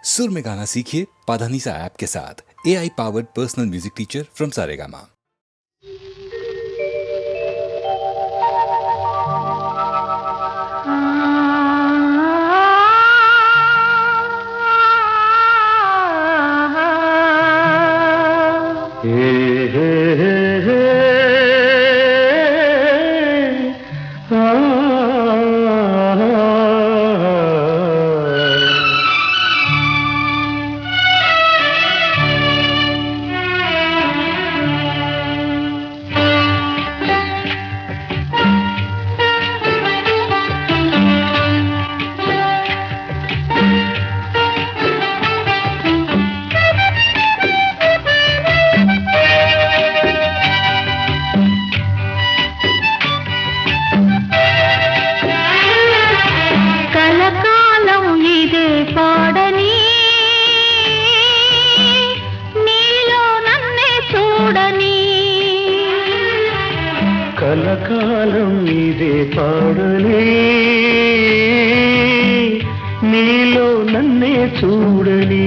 सुर में गाना सीखिए पाधानीसा ऐप के साथ। AI powered personal music teacher from Saregama. కలకాలం ఇదే పాడని నీలో నన్నే చూడని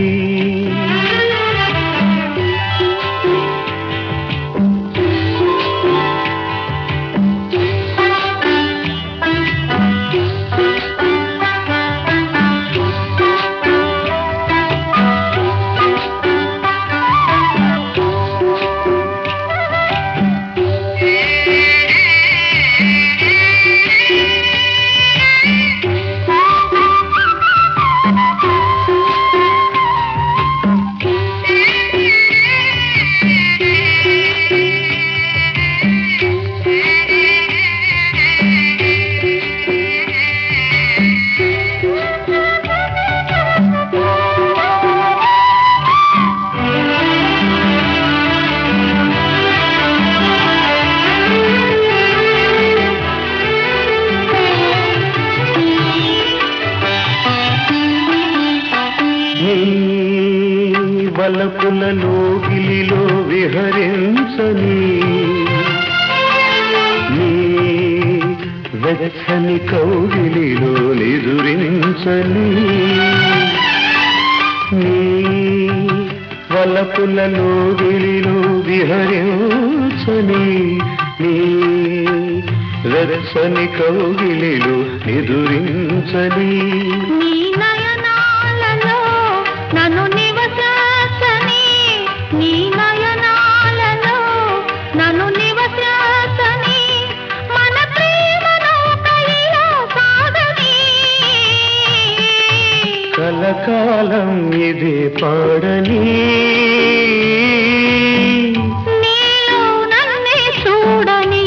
వలపులలో గిలిలో విహరించని నీ వెచ్చని కౌగిలిలో నిదురించని నీ వలపులలో గిలిలో విహరించని నీ వెచ్చని కౌగిలిలో నిదురించని నన్ను నివసించని నీ నయనాలలో నన్ను నివసించని మన ప్రేమను కైలో సాగని కలకాలం ఇదే పాడని నీలో నన్నే చూడని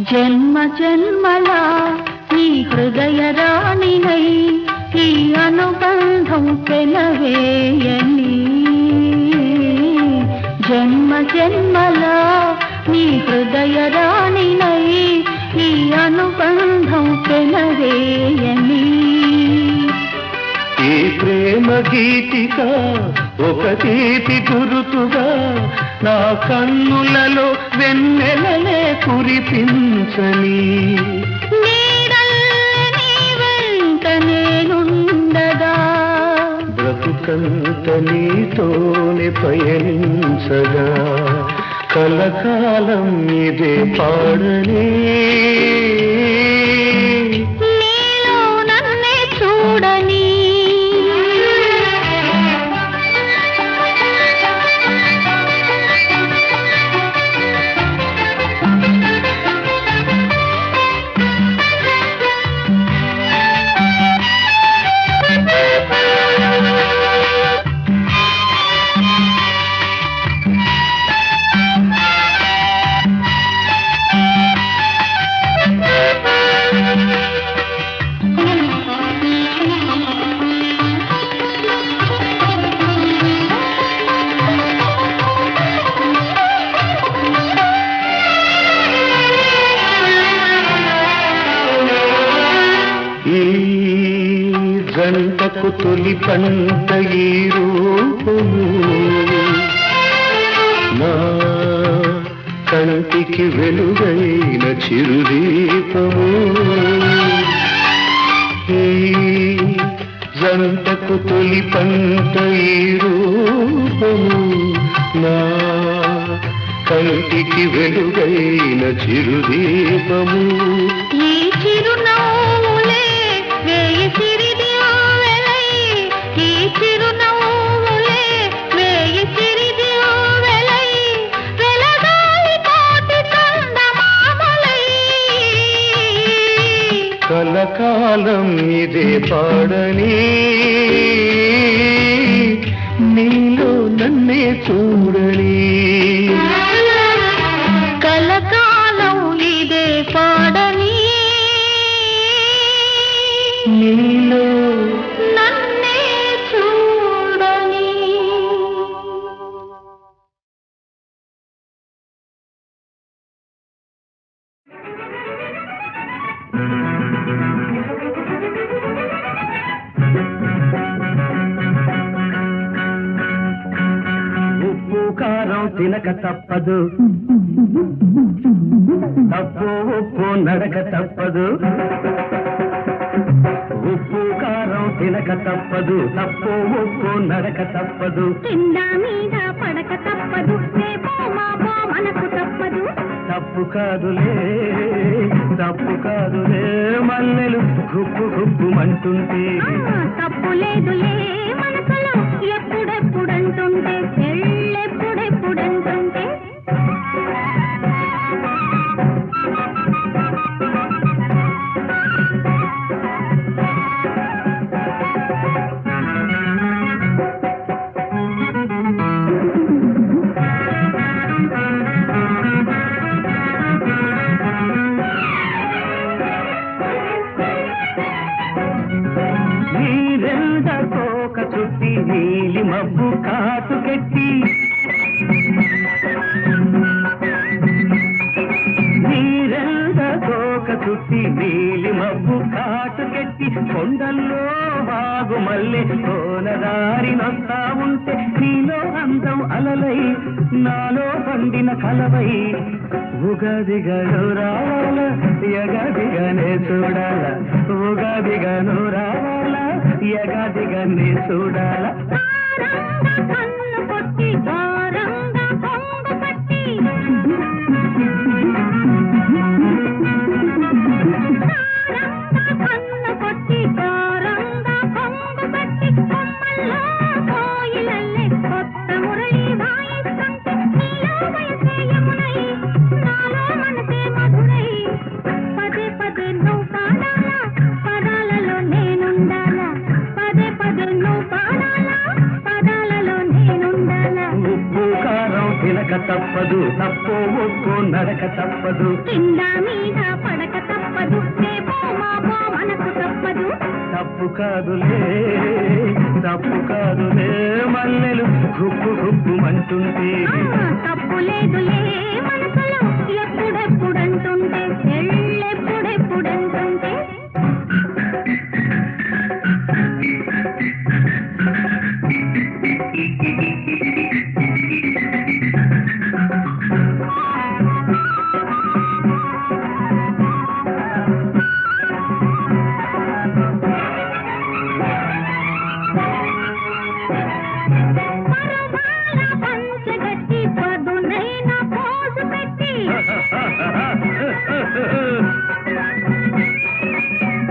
జన్మ జన్మల ఈ హృదయ రాణినై ఈ అనుబంధం పెనవేయని జన్మ జన్మల ఈ హృదయ రాణినై ఈ అనుబంధం పెనవేయని ఈ ప్రేమ గీతిక ఒక తీపి గురుతుగా నా కన్నులలో వెన్నెలలే కురిపించని నీడల్ని వెంట నేనుండగా బ్రతుకంత నీతోనే పయనించగా కలకాలం ఇదే పాడని నీలో నన్నే చూడని జంటకు తొలి పంట ఈ రూపము నా కంటికి వెలుగైన చిరుదీపము ఈ జంటకు తొలి పంట ఈ రూపము నా కంటికి వెలుగైన చిరుదీపము ఈ చిరునవ్వులే వేయి సిరిదివ్వెలై, ఈ చిరునవ్వులే వేయి సిరిదివ్వెలై, వెలగాలి కోటి చందమామలై. కలకాలం ఇదే పాడని నీలో నన్నే చూడని కలకాలం ఇదే పాడని నీలో నన్నే చూడని. ఉప్పు కారం తినక తప్పదు తప్పు ఉప్పు నడక తప్పదు ఉప్పు కారం తినక తప్పదు తప్పు ఉప్పు నడక తప్పదు కింద మీద పడక తప్పదు, రేపో మాపో మనకు తప్పదు. తప్పు కాదులే మల్లెలు గుప్పు గుప్పుమంటుంటే తప్పు లేదులే మనసులో ఎప్పుడెప్పుడంటుంటే, ఎళ్ళెప్పుడెప్పుడంటుంటే. నీరెండ తోక చుట్టి నీలి మబ్బు కాటుకెట్టి నీరెండ తోక చుట్టి నీలి మబ్బు కాటుకెట్టి కొండల్లో వాగు మల్లె కోనదారి నొస్తా ఉంటే నీలో అందం అలలై నాలో పండిన కలవై ఉగాదిగను రావాల యగదిగనే చూడాల ఉగాదిగను రావాల యగదిగనే చూడాల కన్ను కొట్టి ఘోరంగా కొంగు పట్టి, కన్ను కొట్టి ఘోరంగా కొంగు పట్టి, కొమ్మల్లో కోయిలల్లే కొత్త మురళి వాయిస్తుంటే నీలో వయసే యమునై, నాలో మనసే మధురై. పదే పదే నువ్వు పాడాలా, పదాలలో నేనుండాలా, పదే పదే నువ్వు పాడాలా, పదాలలో నేనుండాలా. ఉప్పు కారం తినక తప్పదు తప్పు ఉప్పు నడక తప్పదు కింద మీద పడక తప్పదు, రేపో మాపో మనకు తప్పదు. తప్పు కాదులే మల్లెలు గుప్పు గుప్పుమంటుంటే తప్పు లేదులే మనసులో ఎప్పుడెప్పుడంటుంటే, ఎళ్ళెప్పుడెప్పుడంటుంటే. పరువాల పంచగట్టి పదునైన పోజు పెట్టి,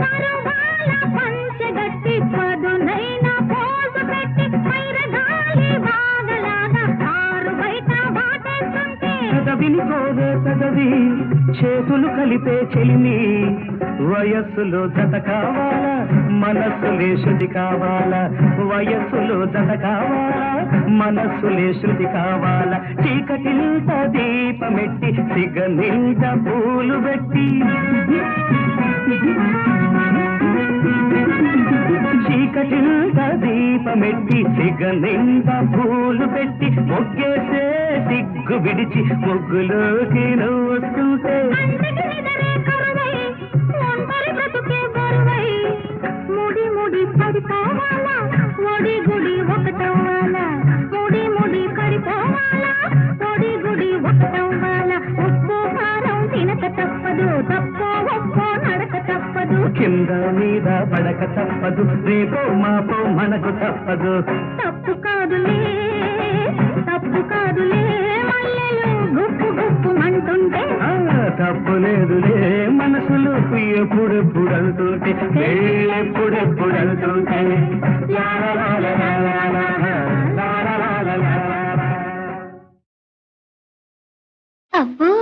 పరువాల పంచగట్టి పదునైన పోజు పెట్టి, పైరగాలి వాగలాగా కారు బయట బాటేస్తుంటే పెదవిని కోరే పెదవి చేతులు కలిపే చెలిమి వయస్సులో జత కావాలా మనస్సులే శృతి కావాలా వయస్సులో జత కావాలా మనస్సులే శృతి కావాలా చీకటింత దీపమెట్టి సిగనింత పూలు పెట్టి చీకటింత దీపమెట్టి సిగనింత పూలు పెట్టి మొగ్గేసే సిగ్గు విడిచి ముగ్గులోకి నువ్వు వస్తుంటే కంటికి నిదరే కరువై, ఒంటరి బ్రతుకే బరువై, ముడి ముడి పడి పడిపోవాలా ఒడి గుడి ఒకటవ్వాలా ముడి ముడి పడిపోవాలా ఒడి గుడి ఒకటవ్వాలా ఉప్పు కారం తినక తప్పదు తప్పో ఒప్పో నడక తప్పదు కింద మీద పడక తప్పదు రేపో మాపో మనకు తప్పదు తప్పు కాదులే మల్లెలు గుప్పు గుప్పు మంటుంటే తప్పు లేదులే మనసులు ఎప్పుడెప్పుడు అంటుంటే ఎప్పుడెప్పుడు అంటుంటే అబ్బో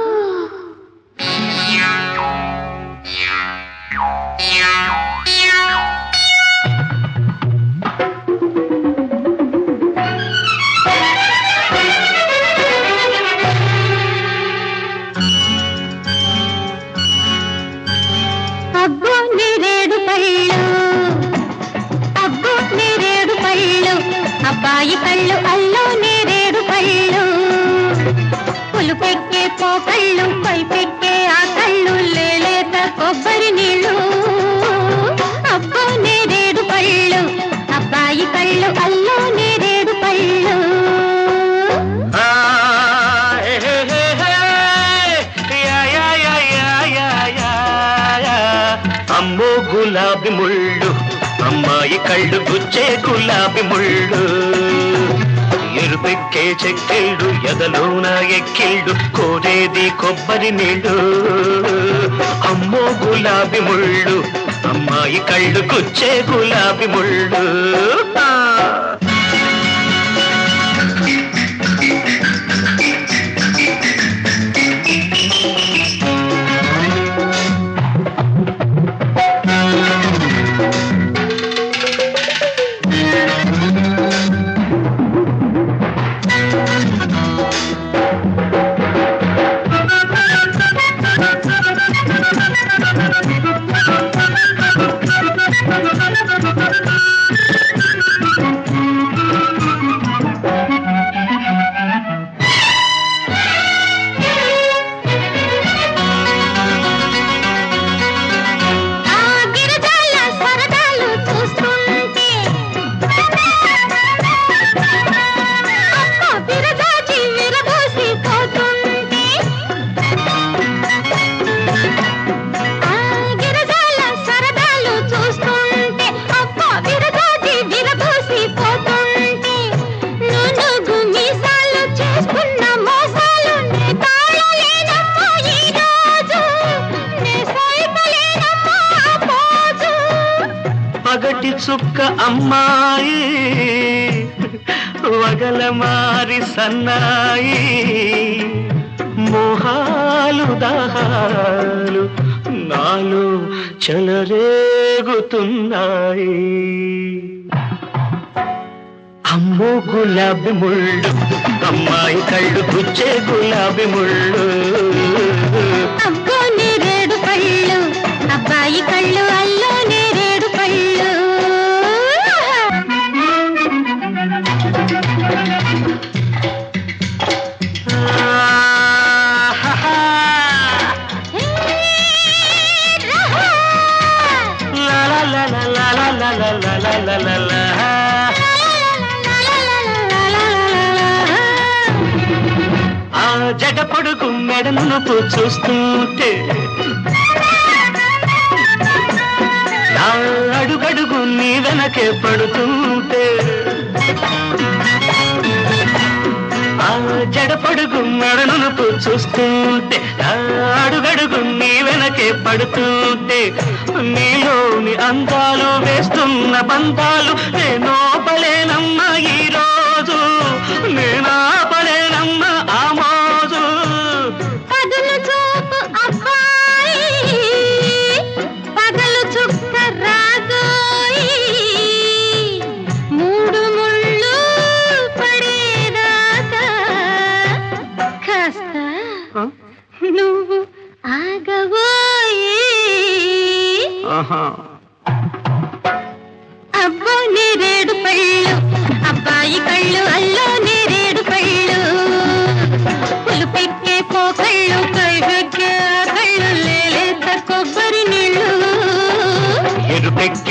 అబ్బాయి కళ్ళు అల్లో నేరేడు పళ్ళు పులు పెక్కే పోకళ్ళు పై పెక్కే ఆ కళ్ళు లేలేత కొబ్బరి నీళ్ళు అబ్బో నేరేడు పళ్ళు అబ్బాయి కళ్ళు అల్లో నేరేడు పళ్ళు అమ్మో గులాబీ ముళ్ళు అమ్మాయి కళ్ళు గుచ్చే గులాబీ ముళ్ళు ఎరుపెక్కే చెక్కిళ్ళు ఎదలోన ఎక్కిళ్ళు కోరేది కొబ్బరి నీళ్ళు అమ్మో గులాబీ ముళ్ళు అమ్మాయి కళ్ళు గుచ్చే గులాబీ ముళ్ళు పగటి చుక్క అమ్మాయి వగల మారి సన్నాయి మోహాలు దాహాలు నాలో చెలరేగుతున్నాయి అమ్మో గులాబీ ముళ్ళు అమ్మాయి కళ్ళు గుచ్చే గులాబీ ముళ్ళు అబ్బో నేరేడు పళ్ళు అబ్బాయి కళ్ళు అల్లో నేరేడు పళ్ళు ఆ జగ పొడుగు మెడను చూస్తుంటే నా అడుగడుగు నీ వెనకే పడుతుంటే ఆ జడ పొడుగు మెడను చూస్తుంటే నా అడుగడుగు నీ వెనకే పడుతుంటే నీలోని అందాలు వేస్తున్న బంధాలు నేనోపలేనమ్మా ఈ రోజు నేనాపలేనమ్మా ఆ మోజు పదులు చూపు అబ్బాయి పగలు చుక్క రాగోయి మూడు ముళ్ళు పడేదాకా కాస్త నువ్వు ఆగవోయి అబ్బో నేరేడు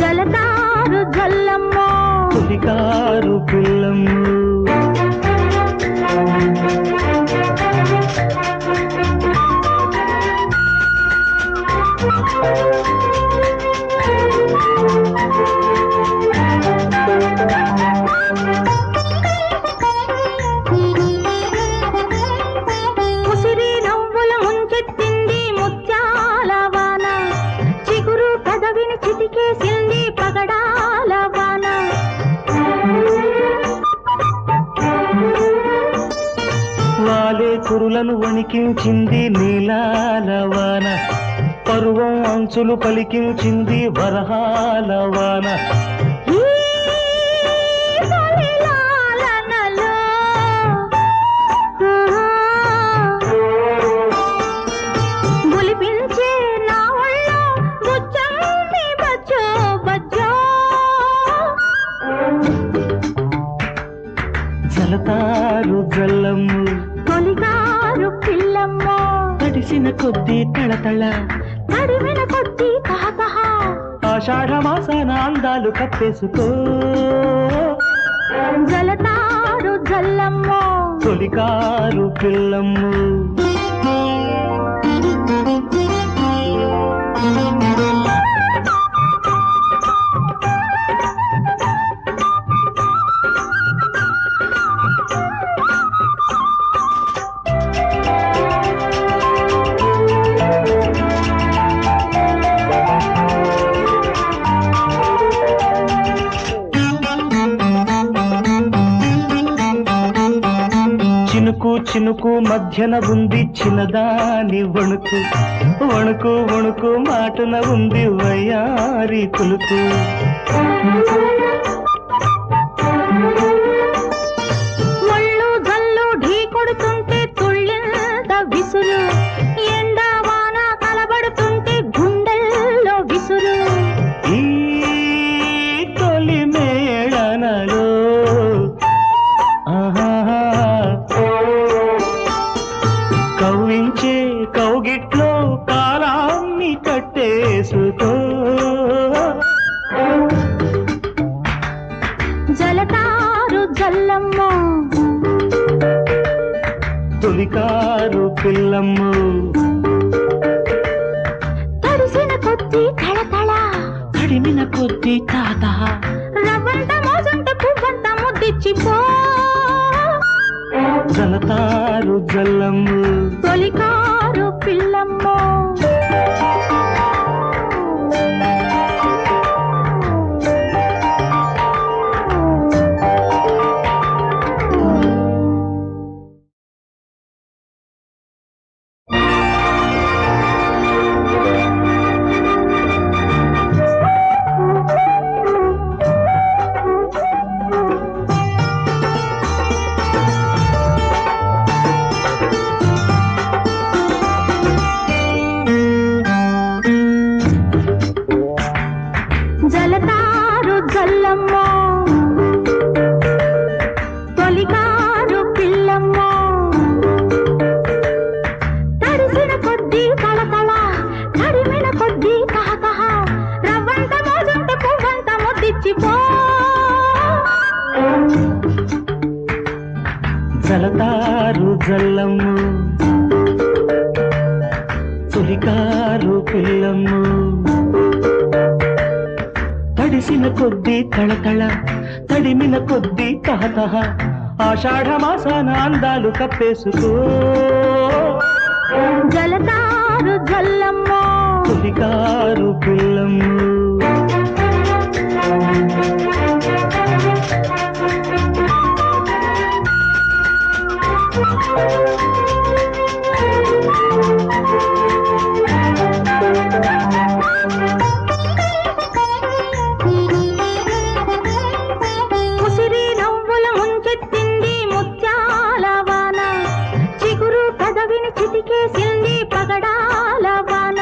జలతారు జల్లమ్మ తొలికారు పిల్లమ్మ. ఉసిరి నవ్వుల ముంచెత్తింది ముత్యాల వాన చిగురు కదవిని చిటికేసింది పగడాల వాన వాలే కురులను వణికించింది నీలాల వాన పరువం అంచులు పలికించింది వరహాల వాన. ఈ తొలిలాలనలో గులిపించే నా ఒళ్ళో బుచ్చంటి బచ్చో బచ్చో జలతారు జల్లమ్ము తొలిగారు పిల్లమ్మ తడిసిన కొద్దీ తళతళ తడిమిన కొద్ది తహతహ ఆషాఢ మాసాన అందాలు కప్పేసుకో జలతారు జల్లమ్మ తొలికారు పిల్లమ్ము. చినుకు చినుకు మధ్యన ఉంది చిన్నదాని వణుకు వణుకు వణుకు మాటున ఉంది వయ్యారి కులుకు. ఒళ్ళు జల్లు ఢీ కొడుతుంటే తుళ్ళింత విసురు ఎండా వాన కలబడుతుంటే గుండెల్లో విసురు ఈ తొలి మేళనలో ఆహాహా కవ్వించే కౌగిట్లో కాలాన్ని కట్టేసుకో జలతారు జల్లమ్మ తొలికారు పిల్లమ్ము. తడిసిన కొద్ది తళతళ కడిమిన కొద్ది తాత రవ్వంత మోసంటే పువ్వంత ముద్దిచ్చిపో జలతారు జల్లమ్ము తొలికారు పిల్లమ్మ జలతారు జల్లమ్మ తొలికారు పిల్లమ్మ తడిసిన కొద్ది తళతళ తడిమిన కొద్ది తహతహ రవ్వంత మోజంటే పువ్వంత ముద్దిచ్చిపో జలతారు జల్లమ్ము తొలికారు పిల్లమ్ము. తడిసిన కొద్దీ తళతళ తడిమిన కొద్దీ తహతహ ఆషాఢ మాసాన అందాలు కప్పేసుకో జలతారు జల్లమ్మ తొలికారు పిల్లమ్ము. ఉసిరి నవ్వుల ముంచెత్తింది ముత్యాల వాన చిగురు కదవిని చిటికేసింది పగడాల వాన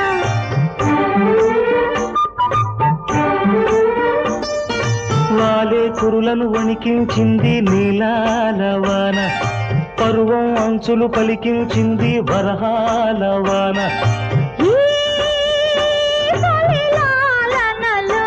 వాలే కురులను వణికించింది నీలాల వాన పరువం అంచులు పలికించింది వరహాల వాన. ఈ తొలిలాలనలో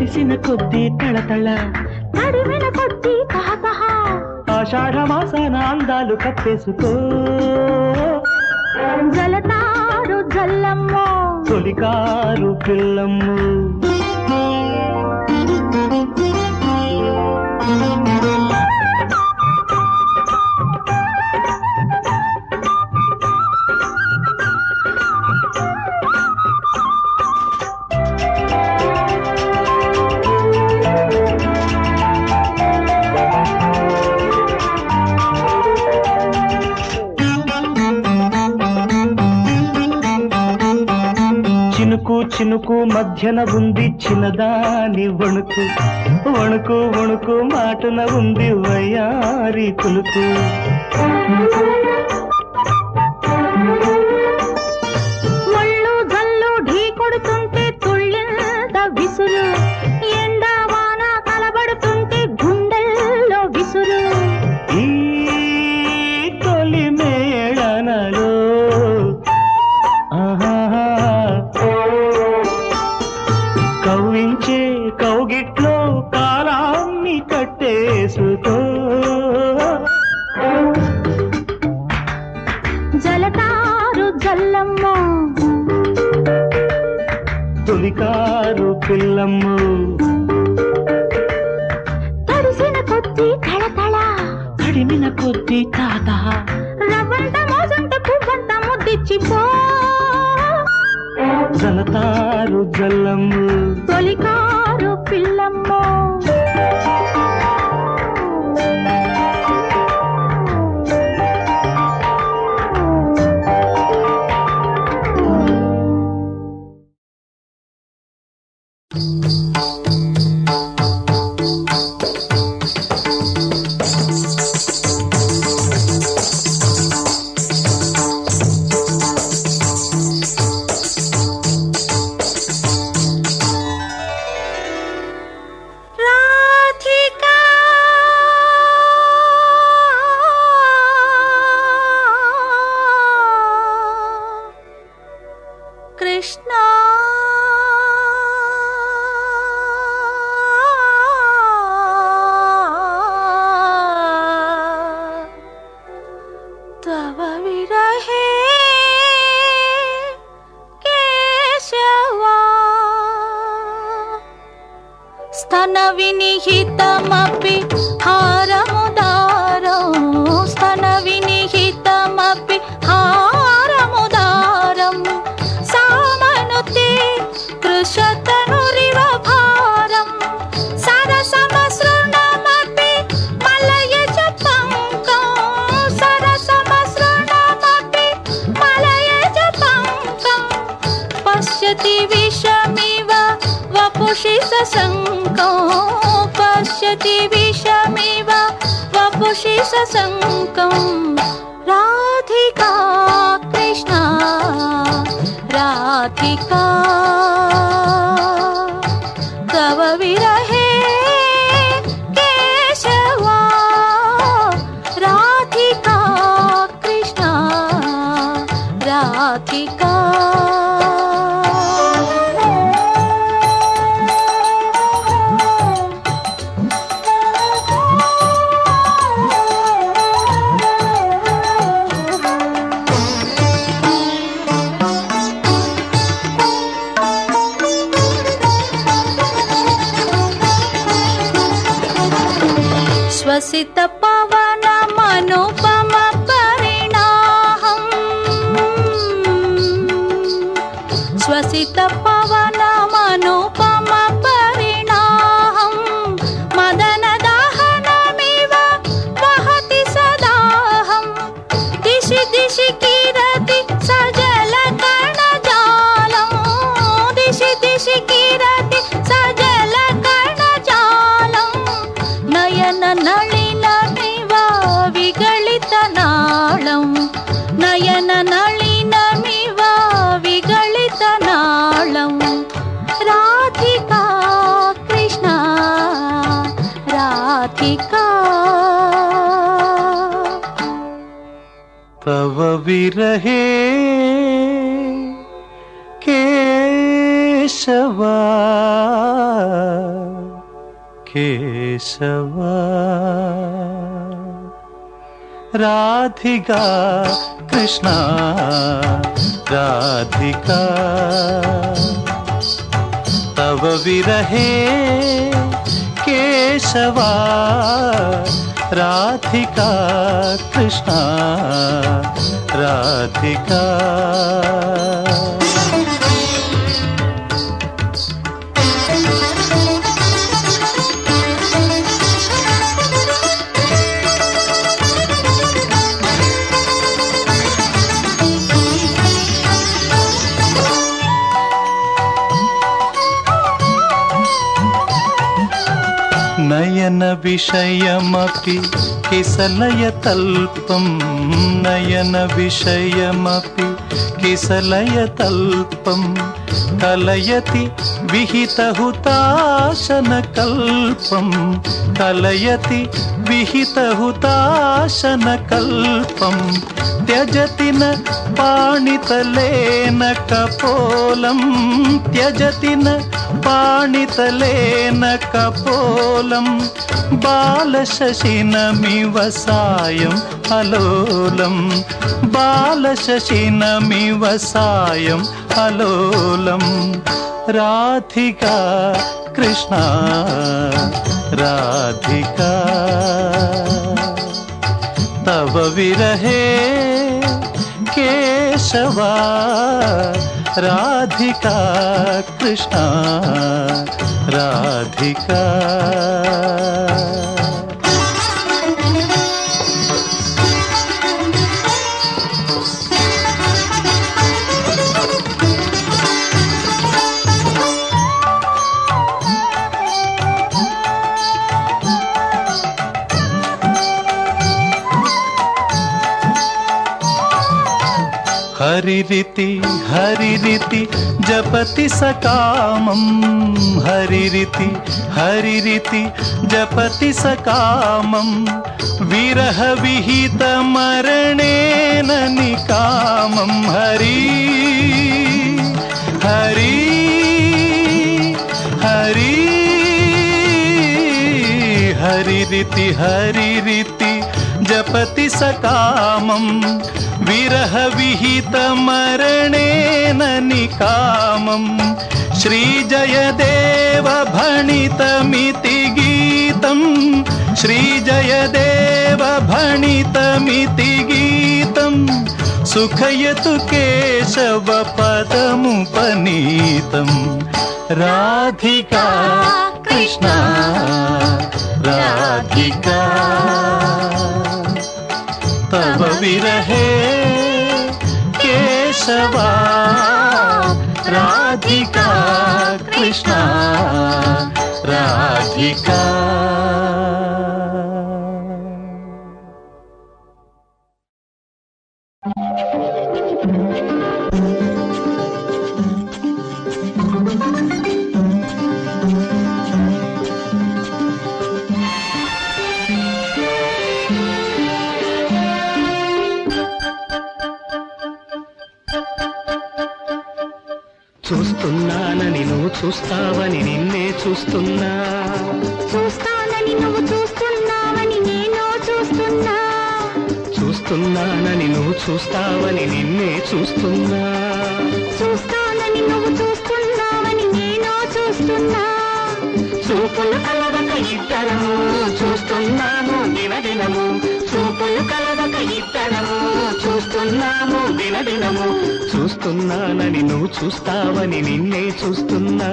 తడిసిన కొద్దీ తళతళ తడిమిన కొద్దీ తహతహ ఆషాఢ మాసాన అందాలు కప్పేసుకో జలతారు జల్లమ్మో తొలికారు పిల్లమ్ము చినుకు చినుకు మధ్యన ఉంది చిన్నదాని వణుకు వణుకు వణుకు మాటన ఉంది వయ్యారి కులుకు ఒళ్ళు జల్లు ఢీ కొడుతుంటే తుళ్ళింద విసురు ఎండా వాన కలబడుతుంటే గుండెల్లో విసురు ఈ తొలి మేళనలో ఆహా కవ్వించే కౌగిట్లో కాలాన్ని కట్టేసుకో జలతారు జల్లమ్మో తొలికారు పిల్లమ్ము తడిసిన కొద్దీ తళతళ తడిమిన కొద్దీ తాత రవ్వంత మోసంత పువ్వంత ముద్దిచ్చిపో జలతారు జల్లమ్ము తొలికారు పిల్లమ్మో రాధికా కృష్ణ తవ విరహే కేశవా స్తన వినిహితమపి హారముదారం స్తన వినిహితమపి హారముదారం సామనుతే కృషతనురివ భారం సరసమసృణమపి మలయజ పంకం సరసమసృణమపి మలయజ పంకం పశ్యతి విషమివ వపుషి సశంకం పశ్యతి విషమివ వపుషి సశంకం రాధికా కృష్ణ రాధికా తవ విరహే కేశవా రాధికా కృష్ణ రాధికా శ్వసిత పవన మనుపమ పరిణాహం శ్వసిత పవన మనుపమ పరిణాహం మదన దాహనమివ వహతి సదాహం దిశి దిశి కిరతి సజల కణజాలం దిశి దిశి కిరతి సజల కణజాలం నయన నళినమివ విగళిత నాళం నయన నళినమివ విగళిత నాళం రాధికా కృష్ణ రాధికా తవ విరహే కేశవా కేశవా కేశవా రాధికా కృష్ణ రాధికా తవ విరహే కేశవా రాధికా కృష్ణ రాధికా నయన విషయమపి కిసలయతల్పం నయన విషయమపి కిసలయతల్పం కలయతి విహితహుతాశనకల్పం కలయతి విహితహుతాశనకల్పం త్యజతి న పాణితలేన కపోలం త్యజతి న పాణితలేన కపోలం బాలశశినమివ సాయం అలోలం బాలశశినమివ సాయం అలోలం రాధికా కృష్ణ రాధికా తవ విరహే కేశవా రాధికా కృష్ణ రాధికా హరిరితి హరిరితి జపతి సకామం హరిరితి హరిరితి జపతి సకామం విరహ విహిత మరణేన నికామం హరి హరి హరి హరిరితి హరిరితి జపతి సకామం విరహ విహిత మరణేన నికామం శ్రీ జయదేవ భణితమితి గీతం శ్రీ జయదేవ భణితమితి గీతం సుఖయతు కేశవ పదముపనీతం రాధికా కృష్ణ రాధికా తవ విరహే కేశవా రాధికా కృష్ణ రాధికా చూస్తున్నానని నువ్వు చూస్తావని నిన్నే చూస్తున్నా చూస్తానని నువ్వు చూస్తున్నావని నేను చూస్తున్నా చూస్తున్నానని నువ్వు చూస్తావని నిన్నే చూస్తున్నా చూస్తానని నువ్వు చూస్తున్నావని నేను చూస్తున్నా చూపులు కలవక ఇద్దరము చూస్తున్నాము దినదినము చూపులు కలవక ఇద్దరము చూస్తున్నాము దినదినము చూస్తున్నానని నువ్వు చూస్తావని నిన్నే చూస్తున్నా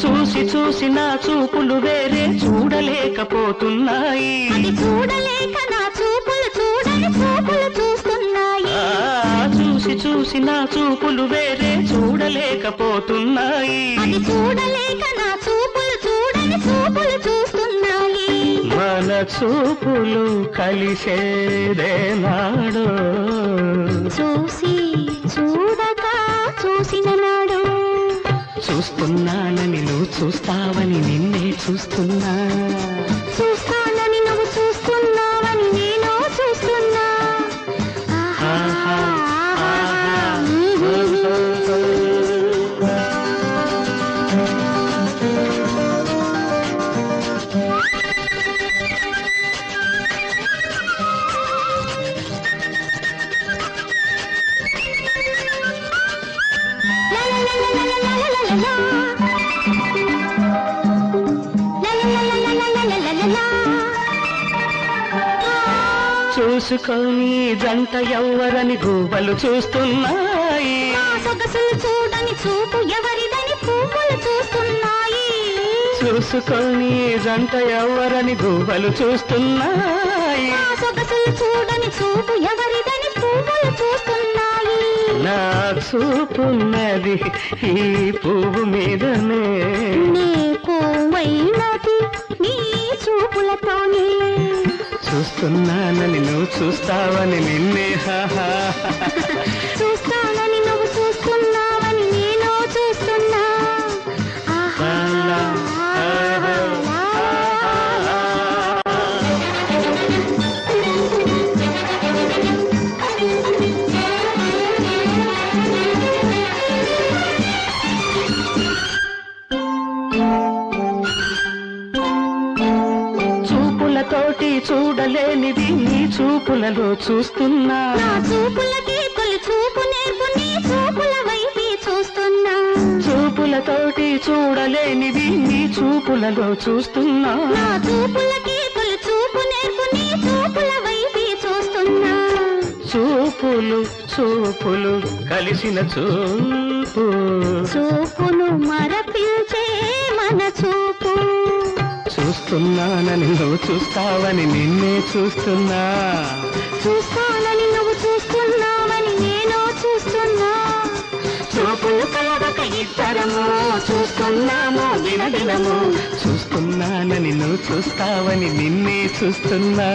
చూసి చూసి నా చూపులు వేరే చూడలేకపోతున్నాయి అది చూడలేక నా చూపులు చూడని చూపులు చూస్తున్నాయి చూసి చూసి నా చూపులు వేరే చూడలేకపోతున్నాయి అది చూడలేక నా చూపులు చూడని చూపులు చూస్తున్నాయి మన చూపులు కలిసేదే నాడు చూసి చూడక చూసిన నాడు చూస్తున్నానని నువ్వు చూస్తావని నిన్నే చూస్తున్నా. చూస్తానని నువ్వు చూస్తున్నావని నేను చూస్తున్నా. ఆహా, ఆహా. చూసుకొని జంట ఎవ్వరని గూబలు చూస్తున్నాయి. సొగసులు చూడని చూపు ఎవరిదని పువ్వులు చూస్తున్నాయి. చూసుకొని జంట ఎవ్వరని గూబలు చూస్తున్నాయి. సొగసులు చూడని చూపు ఎవరిదని పువ్వులు చూస్తున్నాయి. నా చూపున్నది ఈ పువ్వు మీదనే, నీ పువ్వైనది నీ చూపులతోనే. చూస్తున్నానని నువ్వు చూస్తావని నిన్నే. చూస్తానని నువ్వు చూస్తున్నావని నేను చూస్తున్నా. ఆహా, ఆహా. చూపులతోటి చూడలేనిది నీ చూపులలో చూస్తున్నా. నా చూపులకి తొలి చూపు నేర్పు నీ చూపుల వైపే చూస్తున్నా. చూపులతోటి చూడలేనిది నీ చూపులలో చూస్తున్నా. నా చూపులకి తొలి చూపు నేర్పు నీ చూపుల వైపే చూస్తున్నా. చూపులు చూపులు కలిసిన చూపు, చూపును మరపించే మన చూపు. చూస్తున్నానని నువ్వు చూస్తావని నిన్నే చూస్తున్నా. చూస్తానని నువ్వు చూస్తున్నావని నేను చూస్తున్నా. చూపులు కలవక ఇద్దరము చూస్తున్నాము దినదినము. చూస్తున్నానని నువ్వు చూస్తావని నిన్నే చూస్తున్నా.